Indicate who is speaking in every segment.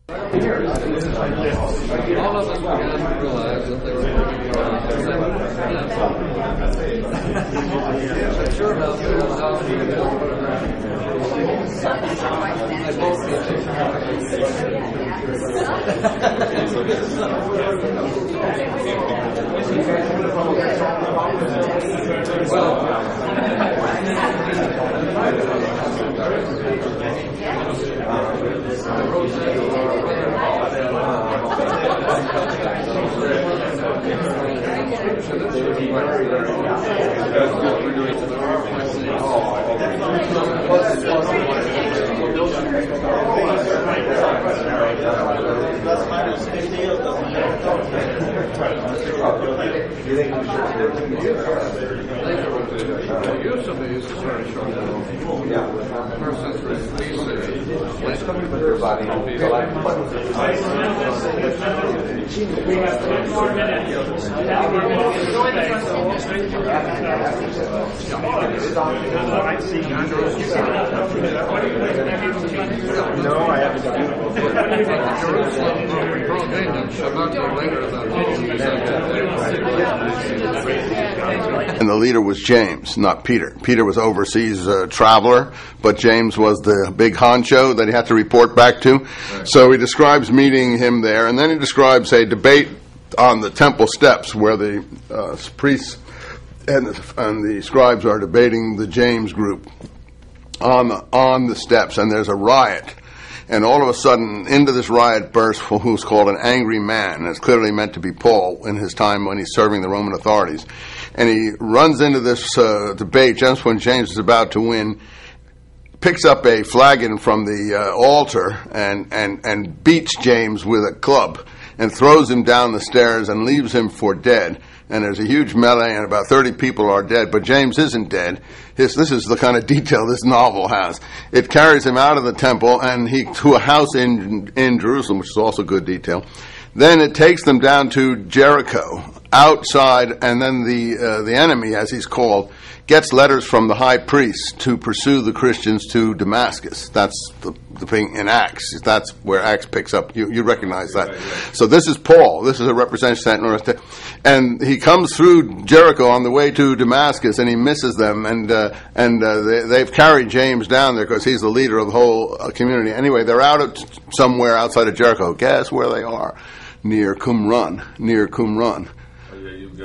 Speaker 1: All of them began to realize that they were working on but sure enough, they were how they both the use of these is very short. First century BC.
Speaker 2: No, I haven't.
Speaker 3: And the leader was James, not Peter. Peter was overseas traveler, but James was the big honcho that he had to report back to. So he describes meeting him there, and then he describes a debate on the temple steps where the priests and the scribes are debating the James group on the steps, and there's a riot. And all of a sudden, into this riot bursts who's called an angry man. And it's clearly meant to be Paul in his time when he's serving the Roman authorities. And he runs into this debate just when James is about to win, picks up a flagon from the altar and beats James with a club and throws him down the stairs and leaves him for dead. And there's a huge melee, and about 30 people are dead, but James isn't dead. This is the kind of detail this novel has. It carries him out of the temple and to a house in Jerusalem, which is also good detail. Then it takes them down to Jericho, outside, and then the enemy, as he's called, gets letters from the high priest to pursue the Christians to Damascus. That's the thing in Acts. That's where Acts picks up. You recognize that. Right, right. So this is Paul. This is a representation. And he comes through Jericho on the way to Damascus, and he misses them. And they've carried James down there because he's the leader of the whole community. Anyway, they're out somewhere outside of Jericho. Guess where they are? Near Qumran.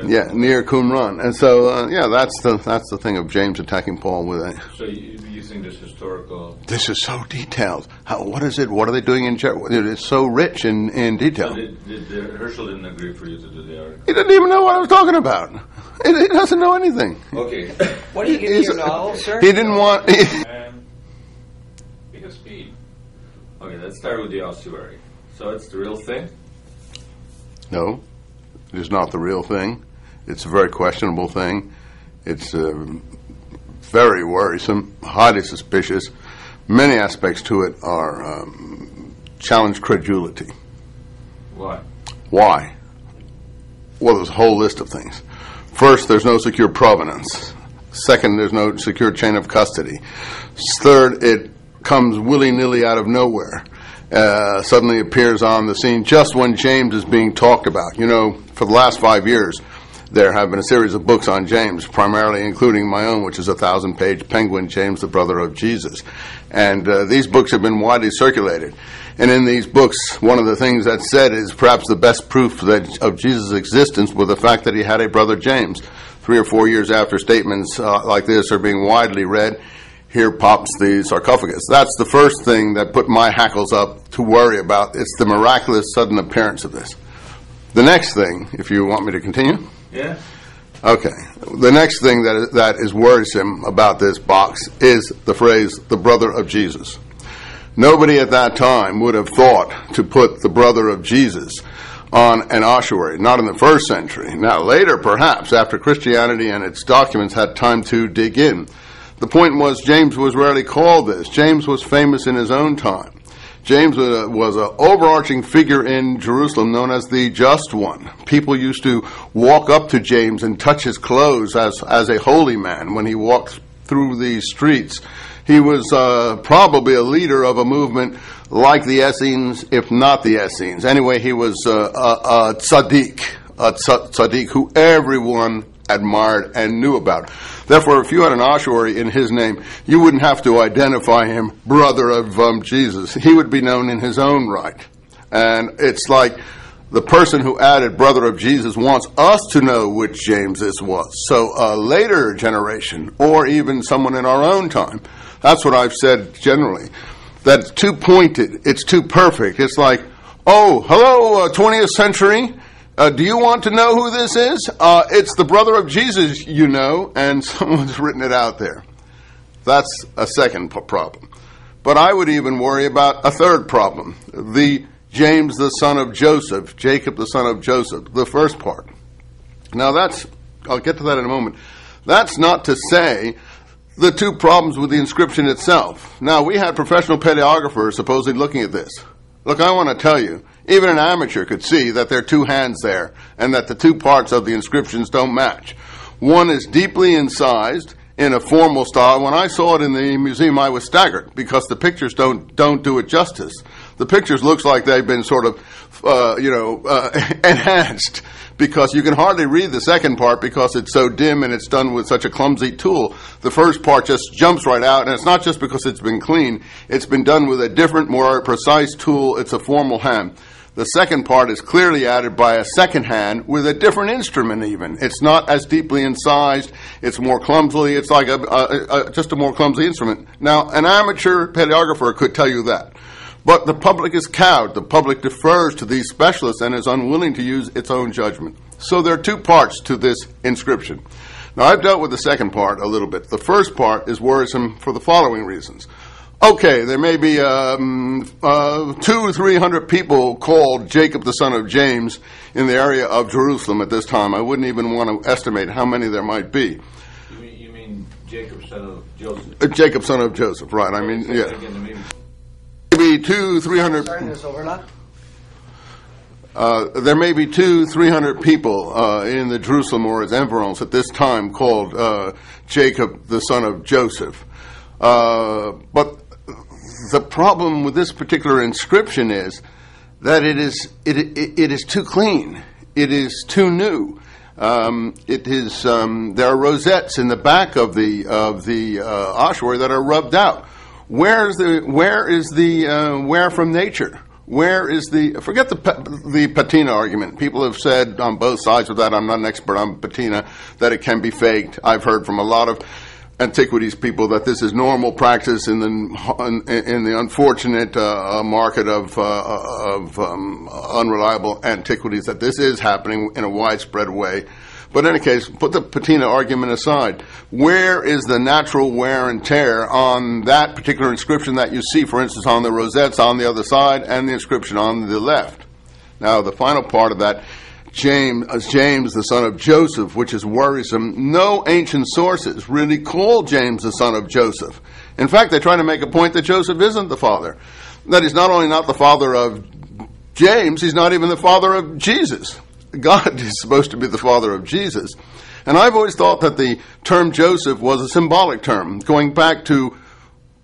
Speaker 3: Yeah, near Qumran. And so, that's the thing of James attacking Paul with it.
Speaker 4: So you think this historical...
Speaker 3: This is so detailed. What is it? What are they doing in Jericho? It's so rich in detail.
Speaker 4: So Herschel didn't agree for you to do the article?
Speaker 3: He didn't even know what I was talking about. He doesn't know anything.
Speaker 4: Okay.
Speaker 5: What do you give your novel, sir?
Speaker 3: He didn't want...
Speaker 4: Pick a speed. Okay, let's start with the ossuary. So it's the real thing?
Speaker 3: No. It is not the real thing. It's a very questionable thing. It's very worrisome, highly suspicious. Many aspects to it are challenge credulity.
Speaker 4: Why?
Speaker 3: Why? Well, there's a whole list of things. First, there's no secure provenance. Second, there's no secure chain of custody. Third, it comes willy-nilly out of nowhere. Suddenly appears on the scene just when James is being talked about. You know, for the last 5 years, there have been a series of books on James, primarily including my own, which is a 1,000-page Penguin, James, the brother of Jesus. And these books have been widely circulated. And in these books, one of the things that's said is perhaps the best proof of Jesus' existence was the fact that he had a brother James. 3 or 4 years after statements like this are being widely read, here pops the sarcophagus. That's the first thing that put my hackles up to worry about. It's the miraculous sudden appearance of this. The next thing, if you want me to continue?
Speaker 4: Yeah.
Speaker 3: Okay. The next thing that is worrisome about this box is the phrase, the brother of Jesus. Nobody at that time would have thought to put the brother of Jesus on an ossuary, not in the first century. Now, later, perhaps, after Christianity and its documents had time to dig in. The point was, James was rarely called this. James was famous in his own time. James was an overarching figure in Jerusalem known as the Just One. People used to walk up to James and touch his clothes as a holy man when he walked through these streets. He was probably a leader of a movement like the Essenes, if not the Essenes. Anyway, he was a tzaddik who everyone admired and knew about. Therefore, if you had an ossuary in his name, you wouldn't have to identify him brother of Jesus. He would be known in his own right. And it's like the person who added brother of Jesus wants us to know which James this was. So a later generation, or even someone in our own time, that's what I've said generally, that's too pointed, it's too perfect. It's like, oh, hello, 20th century, do you want to know who this is? It's the brother of Jesus, you know, and someone's written it out there. That's a second problem. But I would even worry about a third problem. The James, the son of Joseph, Jacob, the son of Joseph, the first part. Now I'll get to that in a moment. That's not to say the two problems with the inscription itself. Now, we had professional paleographers supposedly looking at this. Look, I want to tell you, even an amateur could see that there are two hands there and that the two parts of the inscriptions don't match. One is deeply incised in a formal style. When I saw it in the museum, I was staggered because the pictures don't do it justice. The pictures looks like they've been sort of, enhanced, because you can hardly read the second part because it's so dim and it's done with such a clumsy tool. The first part just jumps right out, and it's not just because it's been clean. It's been done with a different, more precise tool. It's a formal hand. The second part is clearly added by a second hand with a different instrument even. It's not as deeply incised. It's more clumsily. It's like just a more clumsy instrument. Now, an amateur paleographer could tell you that. But the public is cowed. The public defers to these specialists and is unwilling to use its own judgment. So there are two parts to this inscription. Now, I've dealt with the second part a little bit. The first part is worrisome for the following reasons. Okay, there may be 200 or 300 people called Jacob the son of James in the area of Jerusalem at this time. I wouldn't even want to estimate how many there might be.
Speaker 4: You mean Jacob son of Joseph?
Speaker 3: Jacob son of Joseph, right. I mean, yeah. Maybe 200-300.
Speaker 5: Sorry, there's overlap.
Speaker 3: There may be 200-300 people in the Jerusalem or its environs at this time called Jacob the son of Joseph. But the problem with this particular inscription is that it is too clean. It is too new. It is there are rosettes in the back of the ossuary that are rubbed out. Where is the wear from nature? Where is forget the patina argument. People have said on both sides of that, I'm not an expert on patina, that it can be faked. I've heard from a lot of antiquities people that this is normal practice in the unfortunate market of unreliable antiquities, that this is happening in a widespread way. But in any case, put the patina argument aside. Where is the natural wear and tear on that particular inscription that you see, for instance, on the rosettes on the other side and the inscription on the left? Now, the final part of that, James, the son of Joseph, which is worrisome. No ancient sources really call James the son of Joseph. In fact, they try to make a point that Joseph isn't the father. That he's not only not the father of James, he's not even the father of Jesus. God is supposed to be the father of Jesus. And I've always thought that the term Joseph was a symbolic term, going back to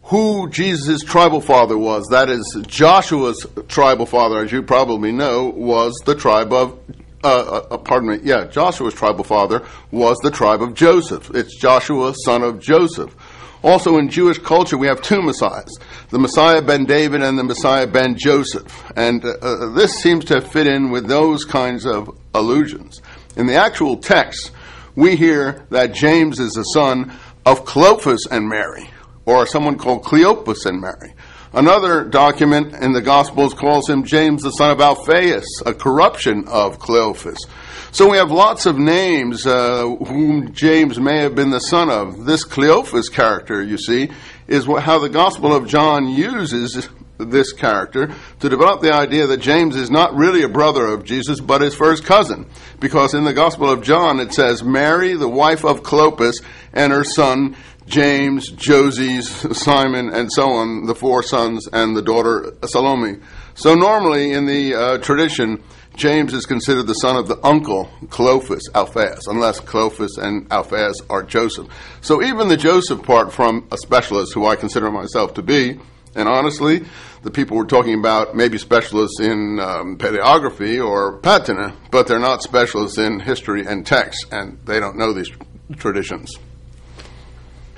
Speaker 3: who Jesus' tribal father was. That is, Joshua's tribal father, as you probably know, was the tribe of, Joshua's tribal father was the tribe of Joseph. It's Joshua, son of Joseph. Also, in Jewish culture, we have two Messiahs, the Messiah ben David and the Messiah ben Joseph. And this seems to fit in with those kinds of allusions. In the actual text, we hear that James is the son of Cleophas and Mary, or someone called Cleopas and Mary. Another document in the Gospels calls him James the son of Alphaeus, a corruption of Cleophas. So we have lots of names whom James may have been the son of. This Cleophas character, you see, is how the Gospel of John uses this character to develop the idea that James is not really a brother of Jesus, but his first cousin. Because in the Gospel of John it says, Mary, the wife of Cleopas, and her son James, Joses, Simon, and so on, the four sons, and the daughter Salome. So normally in the tradition, James is considered the son of the uncle Clopas, Alphaeus, unless Clopas and Alphaeus are Joseph. So even the Joseph part from a specialist, who I consider myself to be, and honestly, the people we're talking about may be specialists in paleography or patina, but they're not specialists in history and text, and they don't know these traditions.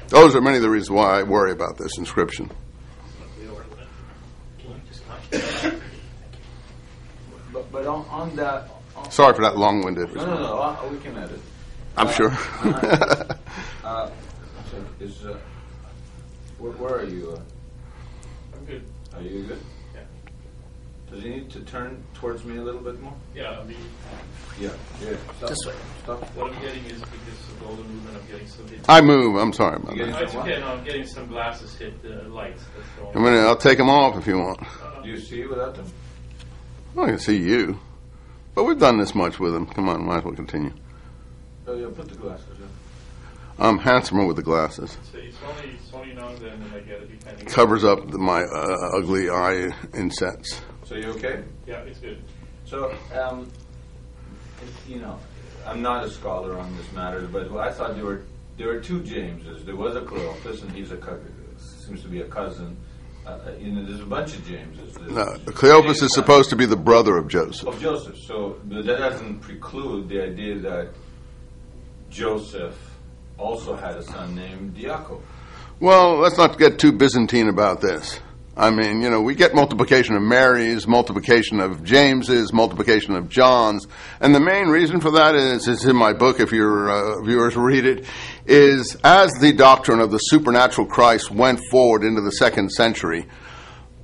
Speaker 3: Those are many of the reasons why I worry about this inscription.
Speaker 1: But on that...
Speaker 3: Sorry for that long-winded response.
Speaker 1: No, we can edit.
Speaker 3: I'm sure.
Speaker 1: Where are you?
Speaker 2: I'm good.
Speaker 1: Are you good?
Speaker 2: Yeah.
Speaker 1: Does he need to turn towards me a little bit more?
Speaker 2: Yeah, I mean,
Speaker 1: Yeah. Stop.
Speaker 5: This way.
Speaker 1: Stop.
Speaker 2: what I'm getting is because of all the movement, I'm getting some hit.
Speaker 3: I move. I'm sorry about
Speaker 1: You
Speaker 3: that.
Speaker 2: No, it's okay. No, I'm getting some glasses hit lights. That's all.
Speaker 3: I'll take them off if you want.
Speaker 1: Do you see without them?
Speaker 3: I can see you. But we've done this much with them. Come on, might as well continue.
Speaker 1: Oh, yeah, put the glasses on.
Speaker 3: I'm handsomer with the glasses.
Speaker 2: So it's only now and then that I get it depending.
Speaker 3: Covers up my ugly eye insets.
Speaker 1: So you okay?
Speaker 2: Yeah, it's good.
Speaker 1: So, I'm not a scholar on this matter, but I thought there were two Jameses. There was a Cleophas, and he's seems to be a cousin. There's a bunch of Jameses.
Speaker 3: Cleopas is supposed to be the brother of Joseph.
Speaker 1: Of Joseph. So but that doesn't preclude the idea that Joseph also had a son named Diaco.
Speaker 3: Well, let's not get too Byzantine about this. I mean, we get multiplication of Marys, multiplication of Jameses, multiplication of Johns, and the main reason for that is, it's in my book, if your viewers read it, is as the doctrine of the supernatural Christ went forward into the 2nd century,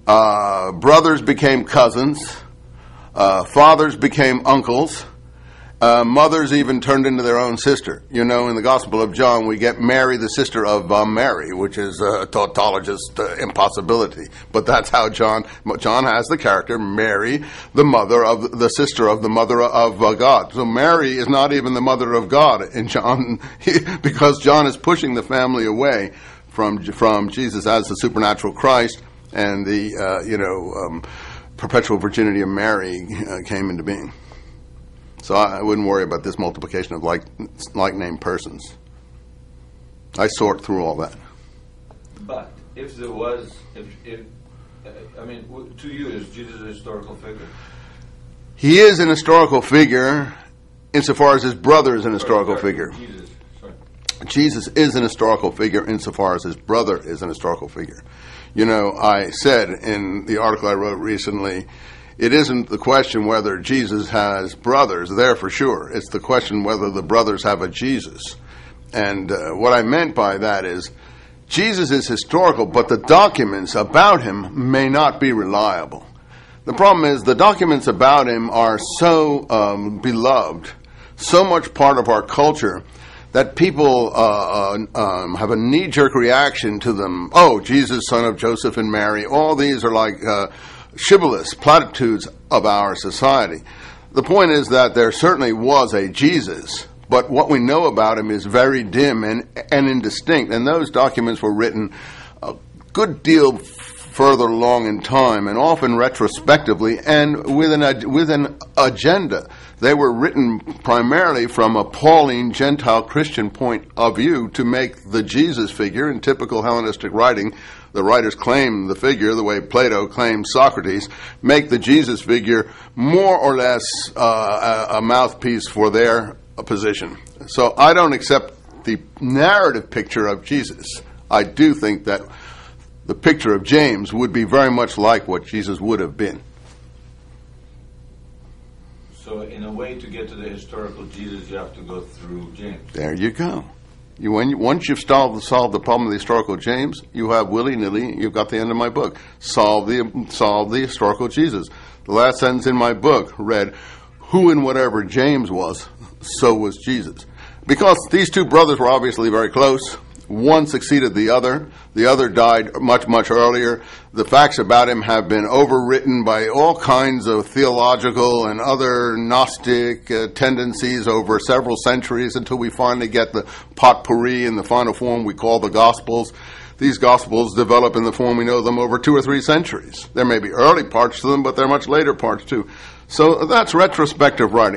Speaker 3: brothers became cousins, fathers became uncles, mothers even turned into their own sister. In the Gospel of John, we get Mary, the sister of Mary, which is a tautologist impossibility. But that's how John has the character, Mary, the sister of the mother of God. So Mary is not even the mother of God in John, because John is pushing the family away from Jesus as the supernatural Christ, and the perpetual virginity of Mary came into being. So I wouldn't worry about this multiplication of like-named persons. I sort through all that.
Speaker 1: But if there was, to you, is Jesus a historical figure?
Speaker 3: He is an historical figure insofar as his brother is an historical figure. Jesus is an historical figure insofar as his brother is an historical figure. I said in the article I wrote recently, it isn't the question whether Jesus has brothers, there for sure. It's the question whether the brothers have a Jesus. And what I meant by that is, Jesus is historical, but the documents about him may not be reliable. The problem is, the documents about him are so beloved, so much part of our culture, that people have a knee-jerk reaction to them. Oh, Jesus, son of Joseph and Mary. All these are like shibboleths, platitudes of our society. The point is that there certainly was a Jesus, but what we know about him is very dim and indistinct, and those documents were written a good deal further along in time, and often retrospectively, and with an agenda. They were written primarily from a Pauline Gentile Christian point of view to make the Jesus figure, in typical Hellenistic writing, the writers claim the figure, the way Plato claimed Socrates, make the Jesus figure more or less a mouthpiece for their position. So I don't accept the narrative picture of Jesus. I do think that the picture of James would be very much like what Jesus would have been.
Speaker 1: So in a way, to get to the historical Jesus, you have to go through James.
Speaker 3: There you go. Once you've solved the problem of the historical James, you have willy-nilly, you've got the end of my book. Solve the historical Jesus. The last sentence in my book read, who and whatever James was, so was Jesus. Because these two brothers were obviously very close. One succeeded the other. The other died much, much earlier. The facts about him have been overwritten by all kinds of theological and other Gnostic tendencies over several centuries until we finally get the potpourri in the final form we call the Gospels. These Gospels develop in the form we know them over 2 or 3 centuries. There may be early parts to them, but there are much later parts too. So that's retrospective writing.